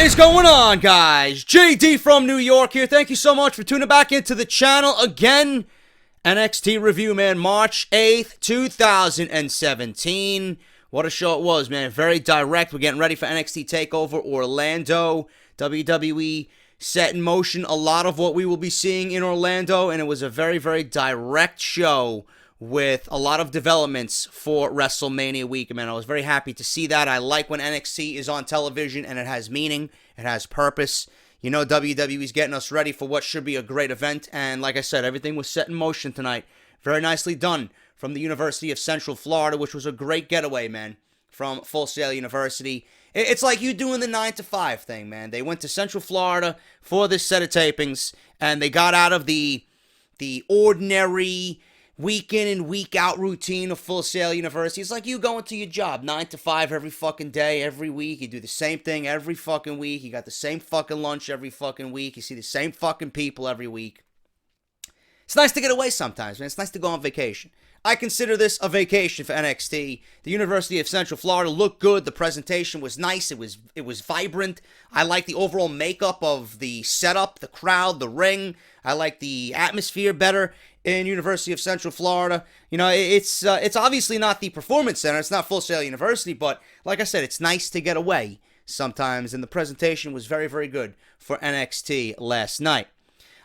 What is going on, guys? JD from New York here. Thank you so much for tuning back into the channel again. NXT review, man. March 8th, 2017. What a show it was, man. Very direct. We're getting ready for NXT Takeover Orlando. WWE set in motion a lot of what we will be seeing in Orlando, and it was a very, very direct show with a lot of developments for WrestleMania week. Man, I was very happy to see that. I like when NXT is on television and it has meaning, it has purpose. You know, WWE's getting us ready for what should be a great event, and like I said, everything was set in motion tonight. Very nicely done from the University of Central Florida, which was a great getaway, man, from Full Sail University. It's like you doing the 9 to 5 thing, man. They went to Central Florida for this set of tapings, and they got out of the ordinary week in and week out routine of Full Sail University. It's like you going to your job 9 to 5 every fucking day, every week. You do the same thing every fucking week. You got the same fucking lunch every fucking week. You see the same fucking people every week. It's nice to get away sometimes, man. It's nice to go on vacation. I consider this a vacation for NXT. The University of Central Florida looked good. The presentation was nice. It was vibrant. I like the overall makeup of the setup, the crowd, the ring. I like the atmosphere better in University of Central Florida. You know, it's obviously not the Performance Center. It's not Full Sail University, but like I said, it's nice to get away sometimes, and the presentation was very, very good for NXT last night.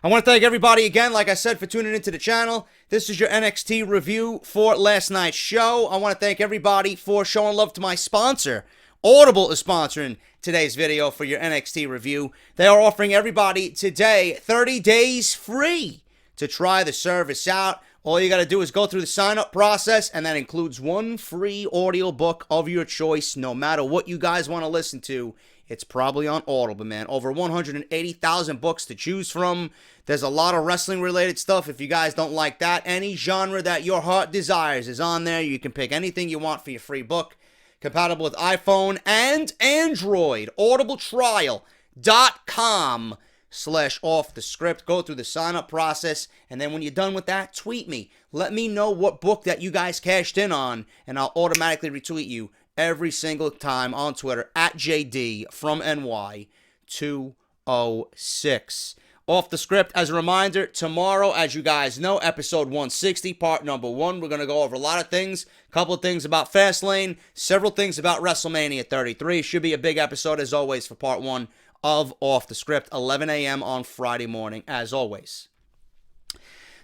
I want to thank everybody again, like I said, for tuning into the channel. This is your NXT review for last night's show. I want to thank everybody for showing love to my sponsor. Audible is sponsoring today's video for your NXT review. They are offering everybody today 30 days free to try the service out. All you got to do is go through the sign-up process, and that includes one free audio book of your choice. No matter what you guys want to listen to, it's probably on Audible, man. Over 180,000 books to choose from. There's a lot of wrestling-related stuff. If you guys don't like that, any genre that your heart desires is on there. You can pick anything you want for your free book. Compatible with iPhone and Android. audibletrial.com/offthescript. Go through the sign-up process, and then when you're done with that, tweet me. Let me know what book that you guys cashed in on, and I'll automatically retweet you every single time on Twitter at JD from NY 206. Off the script, as a reminder, tomorrow, as you guys know, episode 160, part number 1. We're going to go over a lot of things. A couple of things about Fastlane, several things about WrestleMania 33. Should be a big episode, as always, for part 1 of Off the Script, 11 a.m. on Friday morning, as always.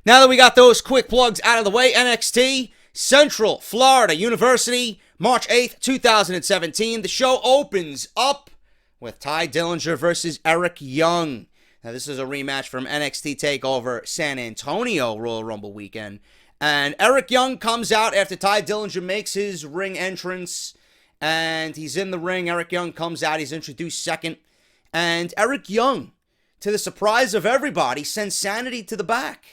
Now that we got those quick plugs out of the way, NXT Central Florida University, March 8th, 2017. The show opens up with Ty Dillinger versus Eric Young. Now, this is a rematch from NXT Takeover San Antonio Royal Rumble weekend. And Eric Young comes out after Ty Dillinger makes his ring entrance. And he's in the ring. Eric Young comes out. He's introduced second. And Eric Young, to the surprise of everybody, sends Sanity to the back.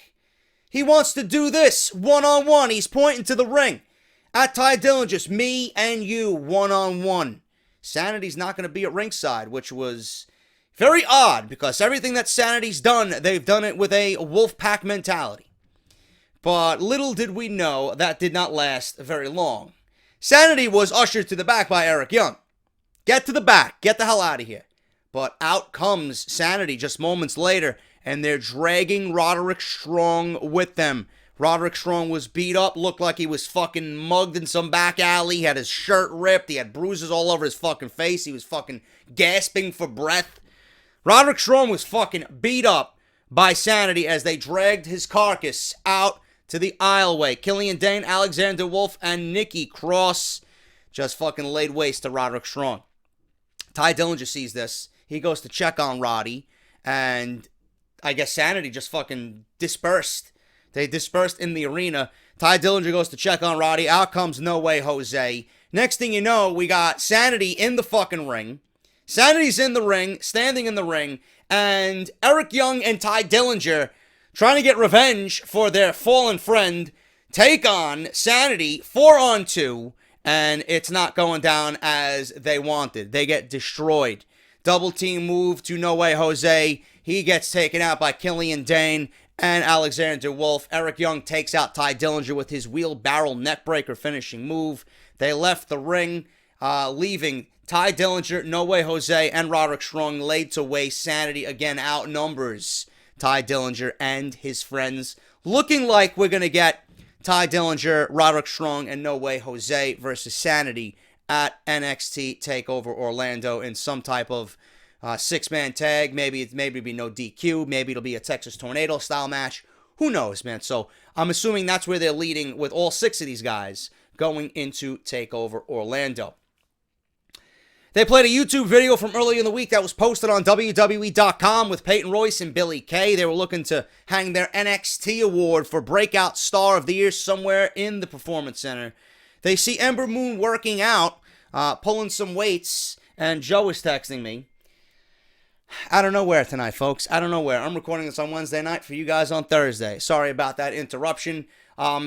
He wants to do this one-on-one. He's pointing to the ring at Ty Dillinger. Just me and you, one-on-one. Sanity's not going to be at ringside, which was very odd, because everything that Sanity's done, they've done it with a Wolfpack mentality. But little did we know that did not last very long. Sanity was ushered to the back by Eric Young. Get to the back. Get the hell out of here. But out comes Sanity just moments later, and they're dragging Roderick Strong with them. Roderick Strong was beat up, looked like he was fucking mugged in some back alley. He had his shirt ripped. He had bruises all over his fucking face. He was fucking gasping for breath. Roderick Strong was fucking beat up by Sanity as they dragged his carcass out to the aisleway. Killian Dane, Alexander Wolf, and Nikki Cross just fucking laid waste to Roderick Strong. Ty Dillinger sees this. He goes to check on Roddy, and I guess Sanity just fucking dispersed. They dispersed in the arena. Ty Dillinger goes to check on Roddy. Out comes No Way Jose. Next thing you know, we got Sanity in the fucking ring. Sanity's in the ring, standing in the ring, and Eric Young and Ty Dillinger, trying to get revenge for their fallen friend, take on Sanity 4-on-2, and it's not going down as they wanted. They get destroyed. Double team move to No Way Jose. He gets taken out by Killian Dane and Alexander Wolf. Eric Young takes out Ty Dillinger with his wheelbarrow neckbreaker finishing move. They left the ring, leaving Ty Dillinger, No Way Jose, and Roderick Strong laid to waste. Sanity again outnumbers Ty Dillinger and his friends. Looking like we're going to get Ty Dillinger, Roderick Strong, and No Way Jose versus Sanity at NXT TakeOver Orlando in some type of six-man tag. Maybe it'll be no DQ. Maybe it'll be a Texas Tornado style match. Who knows, man? So I'm assuming that's where they're leading with all six of these guys going into TakeOver Orlando. They played a YouTube video from earlier in the week that was posted on WWE.com with Peyton Royce and Billie Kay. They were looking to hang their NXT award for Breakout Star of the Year somewhere in the Performance Center. They see Ember Moon working out, pulling some weights, and Joe is texting me. I don't know where tonight, folks. I don't know where. I'm recording this on Wednesday night for you guys on Thursday. Sorry about that interruption.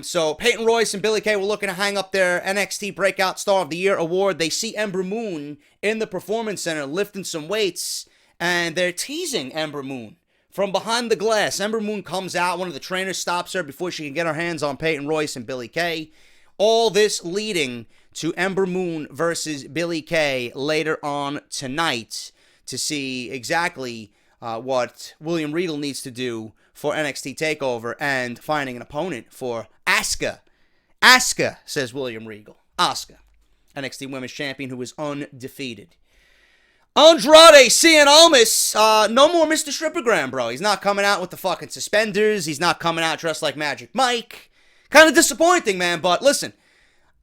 So Peyton Royce and Billie Kay were looking to hang up their NXT Breakout Star of the Year award. They see Ember Moon in the Performance Center lifting some weights, and they're teasing Ember Moon from behind the glass. Ember Moon comes out. One of the trainers stops her before she can get her hands on Peyton Royce and Billie Kay. All this leading to Ember Moon versus Billie Kay later on tonight to see exactly what William Regal needs to do for NXT TakeOver and finding an opponent for Asuka. Asuka, says William Regal. Asuka, NXT Women's Champion who is undefeated. Andrade Cien Almas, no more Mr. Strippergram, bro. He's not coming out with the fucking suspenders. He's not coming out dressed like Magic Mike. Kind of disappointing, man, but listen.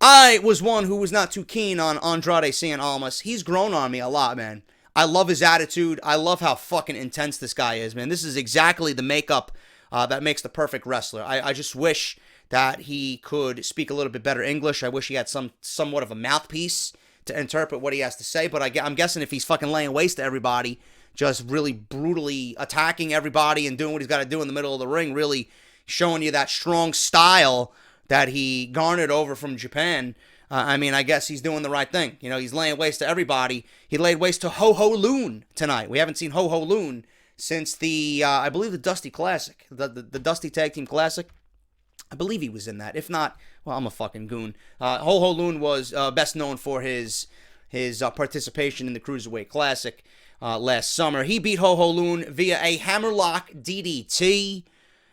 I was one who was not too keen on Andrade Cien Almas. He's grown on me a lot, man. I love his attitude. I love how fucking intense this guy is, man. This is exactly the makeup that makes the perfect wrestler. I just wish that he could speak a little bit better English. I wish he had somewhat of a mouthpiece to interpret what he has to say. But I'm guessing if he's fucking laying waste to everybody, just really brutally attacking everybody and doing what he's got to do in the middle of the ring, really showing you that strong style that he garnered over from Japan. I guess he's doing the right thing. You know, he's laying waste to everybody. He laid waste to Ho Ho Loon tonight. We haven't seen Ho Ho Loon since I believe the Dusty Classic. The Dusty Tag Team Classic. I believe he was in that. If not, well, I'm a fucking goon. Ho Ho Loon was best known for his participation in the Cruiserweight Classic last summer. He beat Ho Ho Loon via a Hammerlock DDT.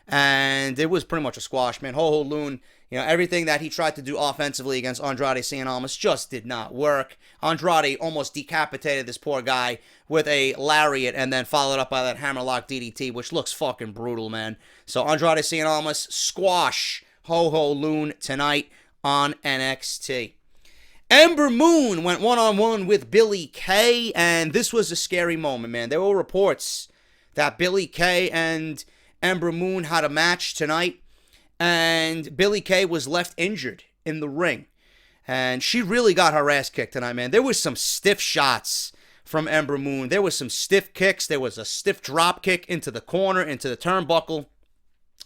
And it was pretty much a squash, man. Ho Ho Loon, you know, everything that he tried to do offensively against Andrade Cien Almas just did not work. Andrade almost decapitated this poor guy with a lariat and then followed up by that Hammerlock DDT, which looks fucking brutal, man. So Andrade Cien Almas squash Ho Ho Loon tonight on NXT. Ember Moon went one-on-one with Billie Kay, and this was a scary moment, man. There were reports that Billie Kay and Ember Moon had a match tonight, and Billie Kay was left injured in the ring. And she really got her ass kicked tonight, man. There was some stiff shots from Ember Moon. There was some stiff kicks. There was a stiff drop kick into the corner, into the turnbuckle,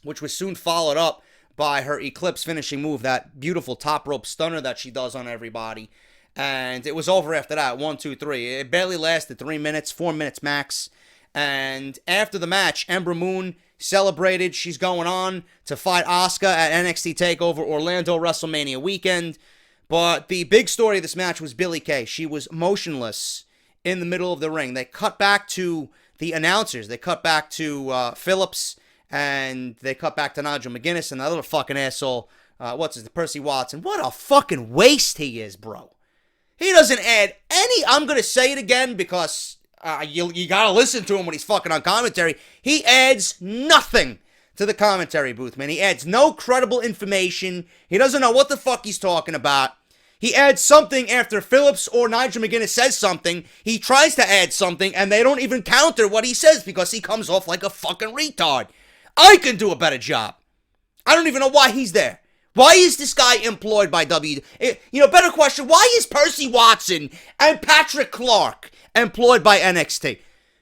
which was soon followed up by her Eclipse finishing move, that beautiful top rope stunner that she does on everybody. And it was over after that, 1, 2, 3. It barely lasted 3 minutes, 4 minutes max. And after the match, Ember Moon celebrated. She's going on to fight Asuka at NXT TakeOver Orlando WrestleMania weekend. But the big story of this match was Billie Kay. She was motionless in the middle of the ring. They cut back to the announcers. They cut back to Phillips, and they cut back to Nigel McGuinness and that little fucking asshole, Percy Watson. What a fucking waste he is, bro. He doesn't add any, I'm going to say it again because you gotta listen to him when he's fucking on commentary. He adds nothing to the commentary booth, man. He adds no credible information. He doesn't know what the fuck he's talking about. He adds something after Phillips or Nigel McGuinness says something. He tries to add something, and they don't even counter what he says because he comes off like a fucking retard. I can do a better job. I don't even know why he's there. Why is this guy employed by better question, why is Percy Watson and Patrick Clark employed by NXT?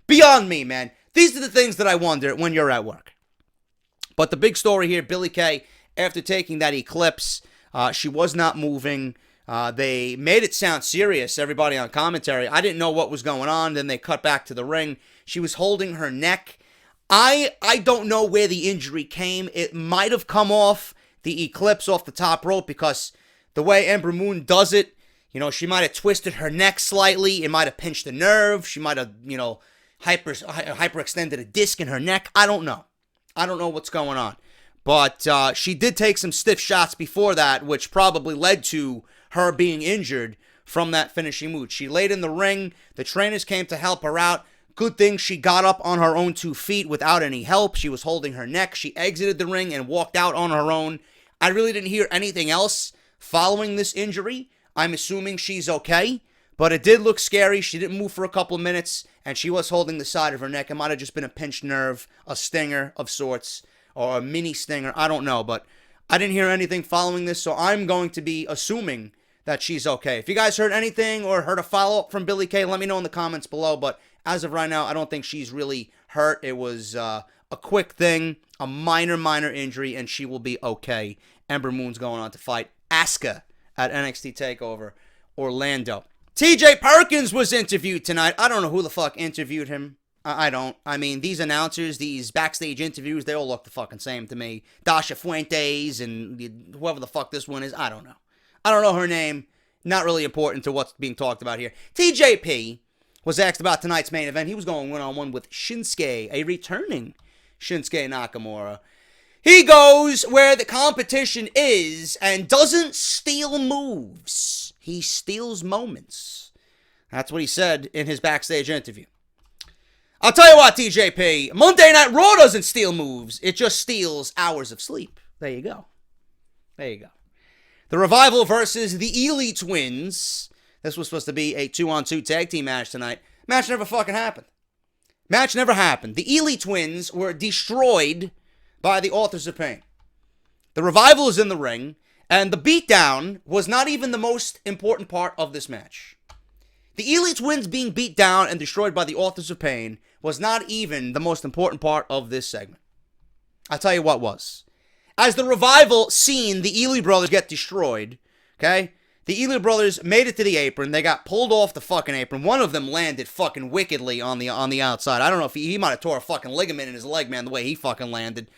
Beyond me, man. These are the things that I wonder when you're at work. But the big story here, Billie Kay, after taking that Eclipse, she was not moving. They made it sound serious, everybody on commentary. I didn't know what was going on. Then they cut back to the ring. She was holding her neck. I don't know where the injury came. It might have come off the Eclipse off the top rope because the way Ember Moon does it, She might have twisted her neck slightly. It might have pinched a nerve. She might have, hyperextended a disc in her neck. I don't know. I don't know what's going on. But she did take some stiff shots before that, which probably led to her being injured from that finishing move. She laid in the ring. The trainers came to help her out. Good thing she got up on her own 2 feet without any help. She was holding her neck. She exited the ring and walked out on her own. I really didn't hear anything else following this injury. I'm assuming she's okay, but it did look scary. She didn't move for a couple of minutes, and she was holding the side of her neck. It might have just been a pinched nerve, a stinger of sorts, or a mini stinger. I don't know, but I didn't hear anything following this, so I'm going to be assuming that she's okay. If you guys heard anything or heard a follow-up from Billie Kay, let me know in the comments below, but as of right now, I don't think she's really hurt. It was a quick thing, a minor injury, and she will be okay. Ember Moon's going on to fight Asuka at NXT Takeover Orlando. TJ Perkins was interviewed tonight. I don't know who the fuck interviewed him. I don't. I mean, these announcers, these backstage interviews, they all look the fucking same to me. Dasha Fuentes and whoever the fuck this one is, I don't know. I don't know her name. Not really important to what's being talked about here. TJP was asked about tonight's main event. He was going one-on-one with Shinsuke, a returning Shinsuke Nakamura. He goes where the competition is and doesn't steal moves. He steals moments. That's what he said in his backstage interview. I'll tell you what, TJP, Monday Night Raw doesn't steal moves. It just steals hours of sleep. There you go. There you go. The Revival versus the Ely Twins. This was supposed to be a 2-on-2 tag team match tonight. Match never fucking happened. Match never happened. The Ely Twins were destroyed by the Authors of Pain. The Revival is in the ring, and the beatdown was not even the most important part of this match. The Ely Twins being beat down and destroyed by the Authors of Pain was not even the most important part of this segment. I'll tell you what was. As the Revival seen the Ely brothers get destroyed, okay? The Ely brothers made it to the apron. They got pulled off the fucking apron. One of them landed fucking wickedly on the outside. I don't know if he might have tore a fucking ligament in his leg, man, the way he fucking landed.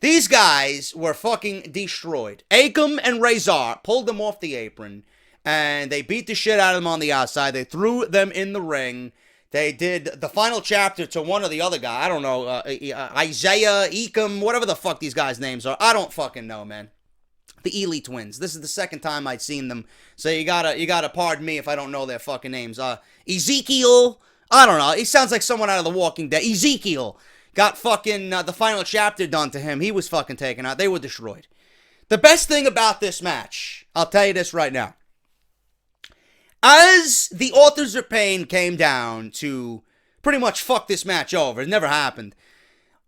These guys were fucking destroyed. Akam and Razor pulled them off the apron, and they beat the shit out of them on the outside. They threw them in the ring. They did the final chapter to one of the other guys. I don't know, Isaiah, Ekam, whatever the fuck these guys' names are. I don't fucking know, man. The Ely Twins. This is the second time I'd seen them, so you gotta pardon me if I don't know their fucking names. Ezekiel, I don't know. He sounds like someone out of The Walking Dead. Ezekiel got fucking the final chapter done to him. He was fucking taken out. They were destroyed. The best thing about this match, I'll tell you this right now. As the Authors of Pain came down to pretty much fuck this match over, it never happened.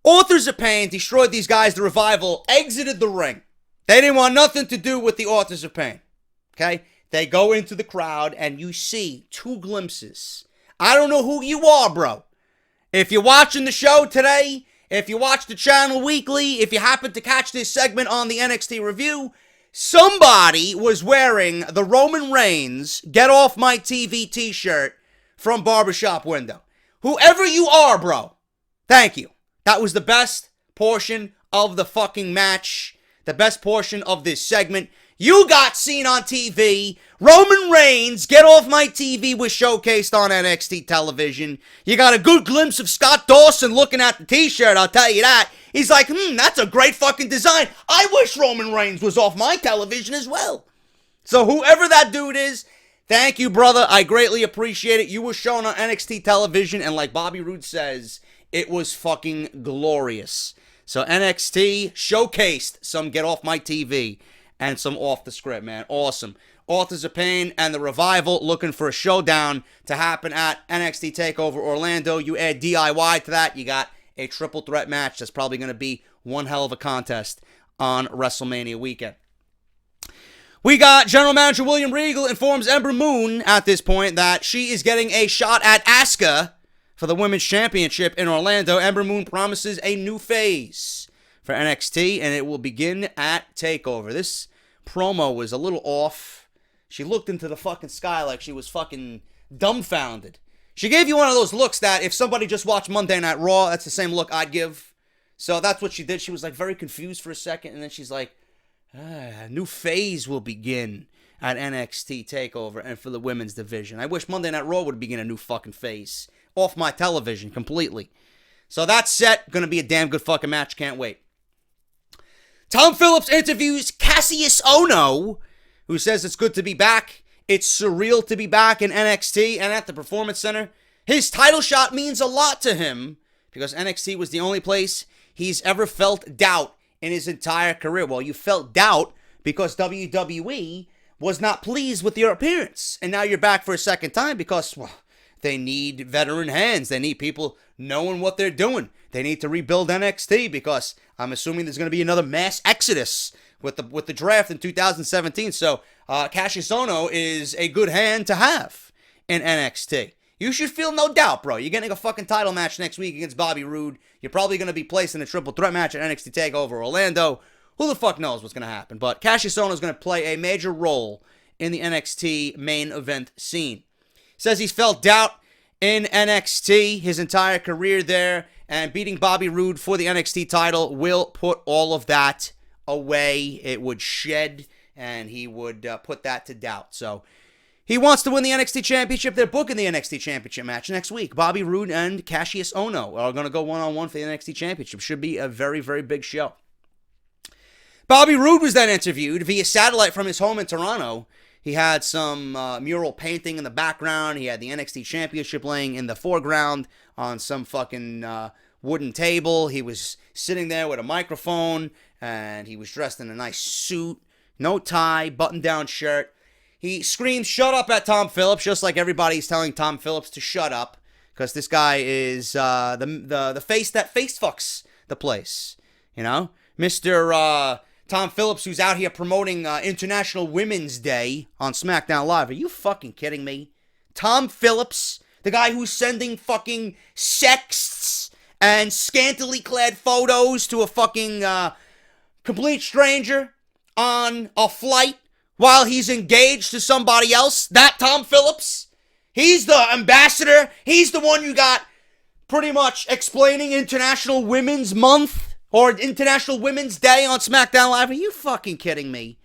Authors of Pain destroyed these guys. The Revival exited the ring. They didn't want nothing to do with the Authors of Pain. Okay? They go into the crowd and you see 2 glimpses. I don't know who you are, bro. If you're watching the show today, if you watch the channel weekly, if you happen to catch this segment on the NXT review, somebody was wearing the Roman Reigns Get Off My TV t-shirt from Barbershop Window. Whoever you are, bro, thank you. That was the best portion of the fucking match. The best portion of this segment. You got seen on TV. Roman Reigns Get Off My TV was showcased on NXT television. You got a good glimpse of Scott Dawson looking at the t-shirt, I'll tell you that. He's like, that's a great fucking design. I wish Roman Reigns was off my television as well. So whoever that dude is, thank you, brother. I greatly appreciate it. You were shown on NXT television, and like Bobby Roode says, it was fucking glorious. So NXT showcased some Get Off My TV and some off the script, man. Awesome. Authors of Pain and the Revival looking for a showdown to happen at NXT Takeover Orlando. You add DIY to that, you got a triple threat match that's probably going to be one hell of a contest on WrestleMania weekend. We got General Manager William Regal informs Ember Moon at this point that she is getting a shot at Asuka for the Women's Championship in Orlando. Ember Moon promises a new phase for NXT, and it will begin at TakeOver. This promo was a little off. She looked into the fucking sky like she was fucking dumbfounded. She gave you one of those looks that if somebody just watched Monday Night Raw, that's the same look I'd give. So that's what she did. She was like very confused for a second, and then she's like, a new phase will begin at NXT Takeover and for the women's division. I wish Monday Night Raw would begin a new fucking phase. Off my television completely. So that's set. Gonna be a damn good fucking match. Can't wait. Tom Phillips interviews Cassius Ohno, who says it's good to be back. It's surreal to be back in NXT and at the Performance Center. His title shot means a lot to him because NXT was the only place he's ever felt doubt in his entire career. Well, you felt doubt because WWE was not pleased with your appearance. And now you're back for a second time because, well, they need veteran hands. They need people knowing what they're doing. They need to rebuild NXT because I'm assuming there's going to be another mass exodus with the draft in 2017. So Cassius Ohno is a good hand to have in NXT. You should feel no doubt, bro. You're getting a fucking title match next week against Bobby Roode. You're probably going to be placed in a triple threat match at NXT TakeOver Orlando. Who the fuck knows what's going to happen? But Cassius Ohno is going to play a major role in the NXT main event scene. Says he's felt doubt in NXT his entire career there, and beating Bobby Roode for the NXT title will put all of that away. It would shed, and he would put that to doubt. So he wants to win the NXT Championship. They're booking the NXT Championship match next week. Bobby Roode and Cassius Ohno are going to go one-on-one for the NXT Championship. Should be a very, very big show. Bobby Roode was then interviewed via satellite from his home in Toronto. He had some mural painting in the background. He had the NXT Championship laying in the foreground on some fucking wooden table. He was sitting there with a microphone, and he was dressed in a nice suit, no tie, button-down shirt. He screams, "Shut up," at Tom Phillips, just like everybody's telling Tom Phillips to shut up, because this guy is the face that face fucks the place, you know? Mr. Tom Phillips, who's out here promoting International Women's Day on SmackDown Live. Are you fucking kidding me? Tom Phillips, the guy who's sending fucking sexts and scantily clad photos to a fucking complete stranger on a flight while he's engaged to somebody else. That Tom Phillips? He's the ambassador. He's the one you got pretty much explaining International Women's Month or International Women's Day on SmackDown Live. Are you fucking kidding me?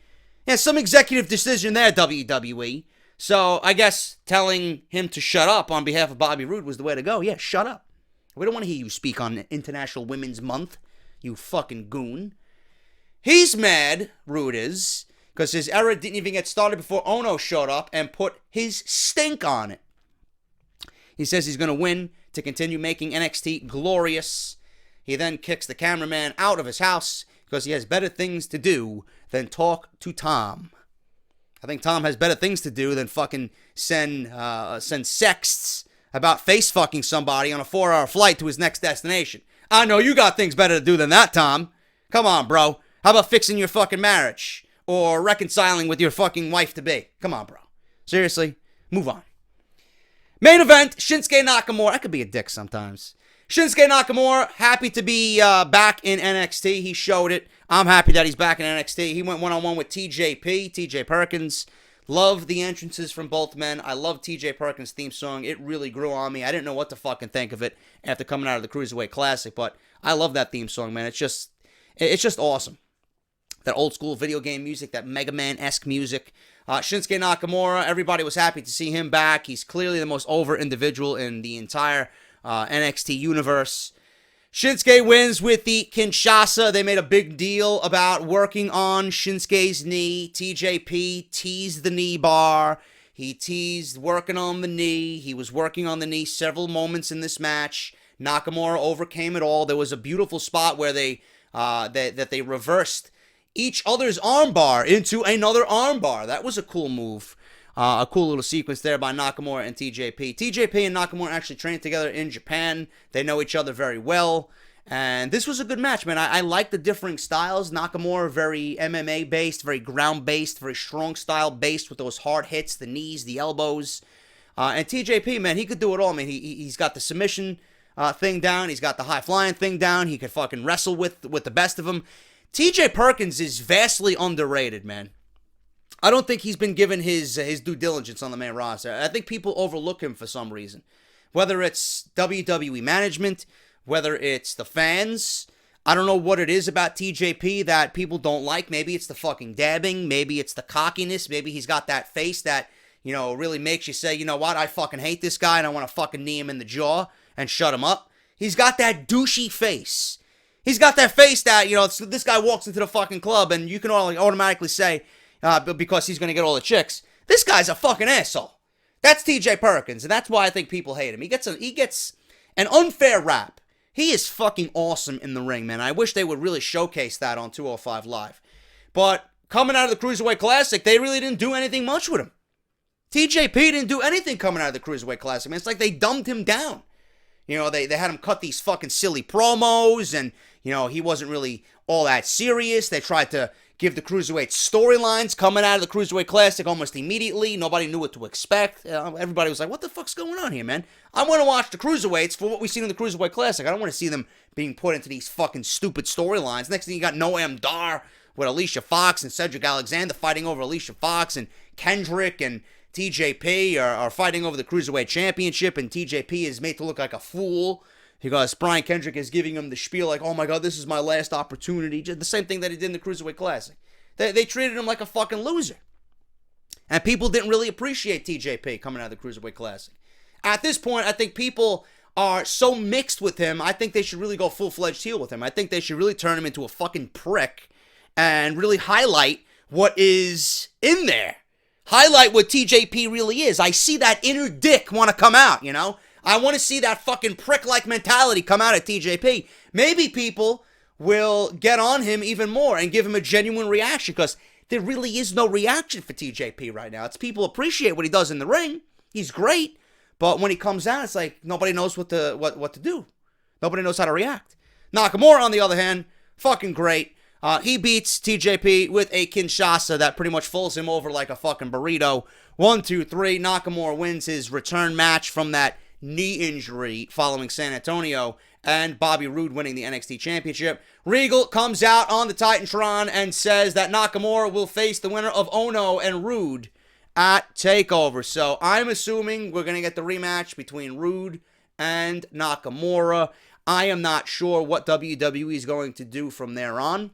Yeah, some executive decision there, WWE. So I guess telling him to shut up on behalf of Bobby Roode was the way to go. Yeah, shut up. We don't want to hear you speak on International Women's Month, you fucking goon. He's mad, Roode is, because his era didn't even get started before Ohno showed up and put his stink on it. He says he's going to win to continue making NXT glorious. He then kicks the cameraman out of his house because he has better things to do than talk to Tom. I think Tom has better things to do than fucking send sexts about face fucking somebody on a 4-hour flight to his next destination. I know you got things better to do than that, Tom. Come on, bro. How about fixing your fucking marriage? Or reconciling with your fucking wife-to-be? Come on, bro. Seriously? Move on. Main event, Shinsuke Nakamura. I could be a dick sometimes. Shinsuke Nakamura, happy to be back in NXT. He showed it. I'm happy that he's back in NXT. He went one-on-one with TJ Perkins. Love the entrances from both men. I love TJ Perkins' theme song. It really grew on me. I didn't know what to fucking think of it after coming out of the Cruiserweight Classic, but I love that theme song, man. It's just awesome. That old school video game music, that Mega Man-esque music. Shinsuke Nakamura, everybody was happy to see him back. He's clearly the most over individual in the entire NXT universe. Shinsuke wins with the Kinshasa. They made a big deal about working on Shinsuke's knee. TJP teased the knee bar. He teased working on the knee. He was working on the knee several moments in this match. Nakamura overcame it all. There was a beautiful spot where they reversed each other's armbar into another armbar. That was a cool move. A cool little sequence there by Nakamura and TJP. TJP and Nakamura actually trained together in Japan. They know each other very well. And this was a good match, man. I like the differing styles. Nakamura, very MMA-based, very ground-based, very strong style-based with those hard hits, the knees, the elbows. And TJP, man, he could do it all. I mean, he's got the submission thing down. He's got the high-flying thing down. He could fucking wrestle with the best of them. TJ Perkins is vastly underrated, man. I don't think he's been given his due diligence on the main roster. I think people overlook him for some reason. Whether it's WWE management, whether it's the fans, I don't know what it is about TJP that people don't like. Maybe it's the fucking dabbing. Maybe it's the cockiness. Maybe he's got that face that, you know, really makes you say, you know what, I fucking hate this guy and I want to fucking knee him in the jaw and shut him up. He's got that douchey face. He's got that face that, you know, this guy walks into the fucking club and you can automatically say, because he's going to get all the chicks, this guy's a fucking asshole. That's TJ Perkins, and that's why I think people hate him. He gets an unfair rap. He is fucking awesome in the ring, man. I wish they would really showcase that on 205 Live. But coming out of the Cruiserweight Classic, they really didn't do anything much with him. TJP didn't do anything coming out of the Cruiserweight Classic, man. It's like they dumbed him down. You know, they had him cut these fucking silly promos, and, you know, he wasn't really all that serious. They tried to give the Cruiserweight storylines coming out of the Cruiserweight Classic almost immediately. Nobody knew what to expect. Everybody was like, what the fuck's going on here, man? I want to watch the Cruiserweights for what we've seen in the Cruiserweight Classic. I don't want to see them being put into these fucking stupid storylines. Next thing you got Noam Dar with Alicia Fox and Cedric Alexander fighting over Alicia Fox, and Kendrick and TJP are fighting over the Cruiserweight Championship, and TJP is made to look like a fool because Brian Kendrick is giving him the spiel like, oh my god, this is my last opportunity. Just the same thing that he did in the Cruiserweight Classic. They treated him like a fucking loser. And people didn't really appreciate TJP coming out of the Cruiserweight Classic. At this point, I think people are so mixed with him, I think they should really go full-fledged heel with him. I think they should really turn him into a fucking prick and really highlight what is in there. Highlight what TJP really is. I see that inner dick want to come out, you know? I want to see that fucking prick-like mentality come out at TJP. Maybe people will get on him even more and give him a genuine reaction, because there really is no reaction for TJP right now. It's people appreciate what he does in the ring. He's great. But when he comes out, it's like nobody knows what to do. Nobody knows how to react. Nakamura, on the other hand, fucking great. He beats TJP with a Kinshasa that pretty much folds him over like a fucking burrito. 1, 2, 3. Nakamura wins his return match from that knee injury following San Antonio, and Bobby Roode winning the NXT Championship. Regal comes out on the Titantron and says that Nakamura will face the winner of Ono and Roode at TakeOver. So I'm assuming we're going to get the rematch between Roode and Nakamura. I am not sure what WWE is going to do from there on.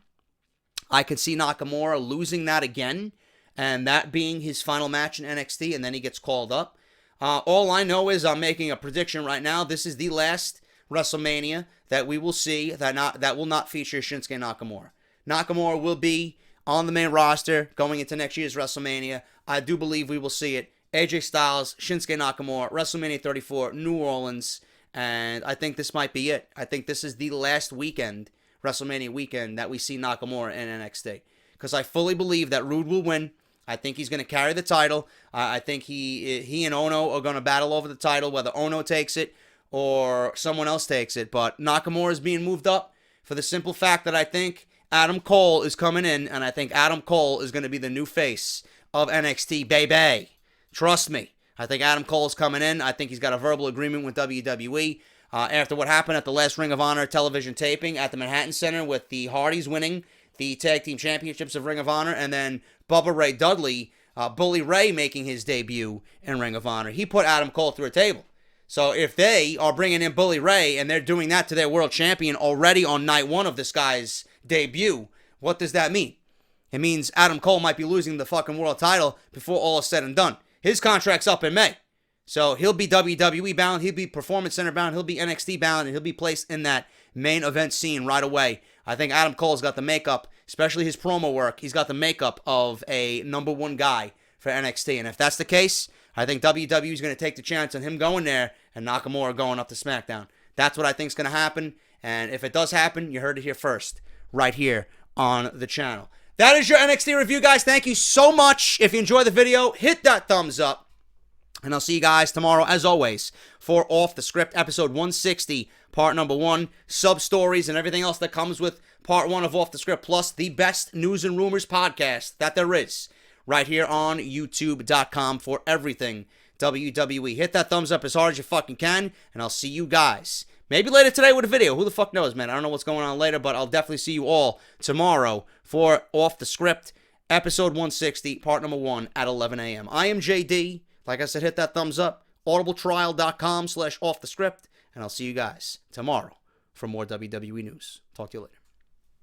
I could see Nakamura losing that again, and that being his final match in NXT, and then he gets called up. All I know is I'm making a prediction right now. This is the last WrestleMania that we will see that will not feature Shinsuke Nakamura. Nakamura will be on the main roster going into next year's WrestleMania. I do believe we will see it. AJ Styles, Shinsuke Nakamura, WrestleMania 34, New Orleans, and I think this might be it. I think this is the last weekend, WrestleMania weekend, that we see Nakamura in NXT. Because I fully believe that Roode will win. I think he's going to carry the title. I think he and Ono are going to battle over the title, whether Ono takes it or someone else takes it. But Nakamura is being moved up for the simple fact that I think Adam Cole is coming in, and I think Adam Cole is going to be the new face of NXT, baby. Trust me. I think Adam Cole is coming in. I think he's got a verbal agreement with WWE. After what happened at the last Ring of Honor television taping at the Manhattan Center with the Hardys winning the Tag Team Championships of Ring of Honor, and then Bubba Ray Dudley, Bully Ray, making his debut in Ring of Honor. He put Adam Cole through a table. So if they are bringing in Bully Ray and they're doing that to their world champion already on night one of this guy's debut, what does that mean? It means Adam Cole might be losing the fucking world title before all is said and done. His contract's up in May. So he'll be WWE bound, he'll be Performance Center bound, he'll be NXT bound, and he'll be placed in that main event scene right away. I think Adam Cole's got the makeup, especially his promo work, he's got the makeup of a number one guy for NXT. And if that's the case, I think WWE is going to take the chance on him going there and Nakamura going up to SmackDown. That's what I think is going to happen. And if it does happen, you heard it here first, right here on the channel. That is your NXT review, guys. Thank you so much. If you enjoyed the video, hit that thumbs up. And I'll see you guys tomorrow, as always, for Off the Script, episode 160, part number 1, sub-stories and everything else that comes with part 1 of Off the Script, plus the best news and rumors podcast that there is, right here on YouTube.com for everything WWE. Hit that thumbs up as hard as you fucking can, and I'll see you guys maybe later today with a video. Who the fuck knows, man? I don't know what's going on later, but I'll definitely see you all tomorrow for Off the Script, episode 160, part number 1 at 11 a.m. I am JD. Like I said, hit that thumbs up. audibletrial.com/offthescript. And I'll see you guys tomorrow for more WWE news. Talk to you later.